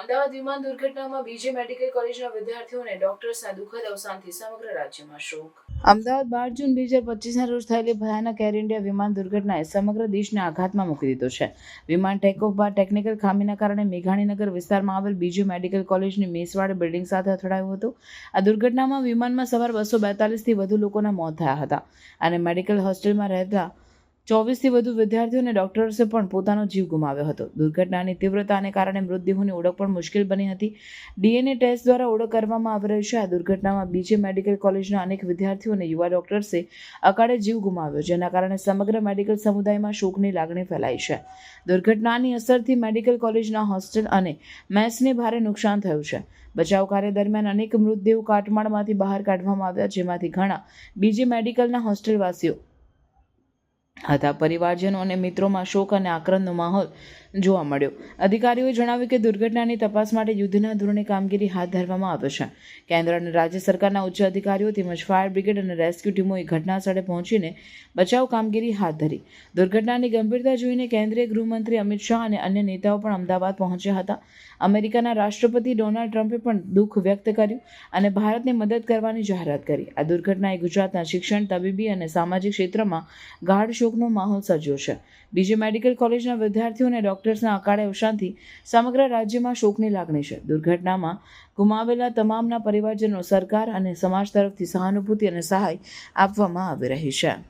અમદાવાદ વિમાન દુર્ઘટનામાં બીજે મેડિકલ કોલેજના વિદ્યાર્થીઓ અને ડોક્ટર્સના દુઃખદ અવસાનથી સમગ્ર રાજ્યમાં શોક. અમદાવાદ 12 જૂન 2025ના રોજ થયેલી ભયાનક એર ઇન્ડિયા વિમાન દુર્ઘટનાએ સમગ્ર દેશને આઘાતમાં મૂકી દીધો છે. વિમાન ટેકઓફ બાદ ટેકનિકલ ખામીના કારણે મેઘાણીનગર વિસ્તારમાં આવેલ બીજી મેડિકલ કોલેજની મેસવાડ બિલ્ડિંગ સાથે અથડાયું હતું. આ દુર્ઘટનામાં વિમાનમાં સવાર 242થી વધુ લોકોના મોત થયા હતા અને મેડિકલ હોસ્ટેલમાં રહેતા 24થી વધુ વિદ્યાર્થીઓ અને ડોક્ટર્સે પણ પોતાનો જીવ ગુમાવ્યો હતો. દુર્ઘટનાની તીવ્રતાને કારણે મૃતદેહોની ઓળખ પણ મુશ્કેલ બની હતી. DNA ટેસ્ટ દ્વારા ઓળખ કરવામાં આવી રહી છે. આ દુર્ઘટનામાં બીજે મેડિકલ કોલેજના અનેક વિદ્યાર્થીઓ અને યુવા ડોક્ટર્સે અકાળે જીવ ગુમાવ્યો, જેના કારણે સમગ્ર મેડિકલ સમુદાયમાં શોકની લાગણી ફેલાઈ છે. દુર્ઘટનાની અસરથી મેડિકલ કોલેજના હોસ્ટેલ અને મેસને ભારે નુકસાન થયું છે. બચાવ કાર્ય દરમિયાન અનેક મૃતદેહો કાટમાળમાંથી બહાર કાઢવામાં આવ્યા, જેમાંથી ઘણા બીજે મેડિકલના હોસ્ટેલવાસીઓ હતા. પરિવારજનો અને મિત્રોમાં શોક અને આક્રંદનો માહોલ જોવા મળ્યો. અધિકારીઓએ જણાવ્યું કે દુર્ઘટનાની તપાસ માટે યુદ્ધના ધોરણે કામગીરી હાથ ધરવામાં આવી છે. કેન્દ્ર અને રાજ્ય સરકારના ઉચ્ચ અધિકારીઓ તેમજ ફાયર બ્રિગેડ અને રેસ્ક્યુ ટીમોએ ઘટનાસ્થળે પહોંચીને બચાવ કામગીરી હાથ ધરી. દુર્ઘટનાની ગંભીરતા જોઈને કેન્દ્રીય ગૃહમંત્રી અમિત શાહ અને અન્ય નેતાઓ પણ અમદાવાદ પહોંચ્યા હતા. અમેરિકાના રાષ્ટ્રપતિ ડોનાલ્ડ ટ્રમ્પે પણ દુઃખ વ્યક્ત કર્યું અને ભારતને મદદ કરવાની જાહેરાત કરી. આ દુર્ઘટનાએ ગુજરાતના શિક્ષણ, તબીબી અને સામાજિક ક્ષેત્રમાં ગાઢ શોકનો માહોલ સર્જ્યો છે. બીજી મેડિકલ કોલેજના વિદ્યાર્થીઓ અને ડોક્ટર્સના અકાળે અવસાનથી સમગ્ર રાજ્યમાં શોકની લાગણી છે. દુર્ઘટનામાં ગુમાવેલા તમામના પરિવારજનો સરકાર અને સમાજ તરફથી સહાનુભૂતિ અને સહાય આપવામાં આવી રહી છે.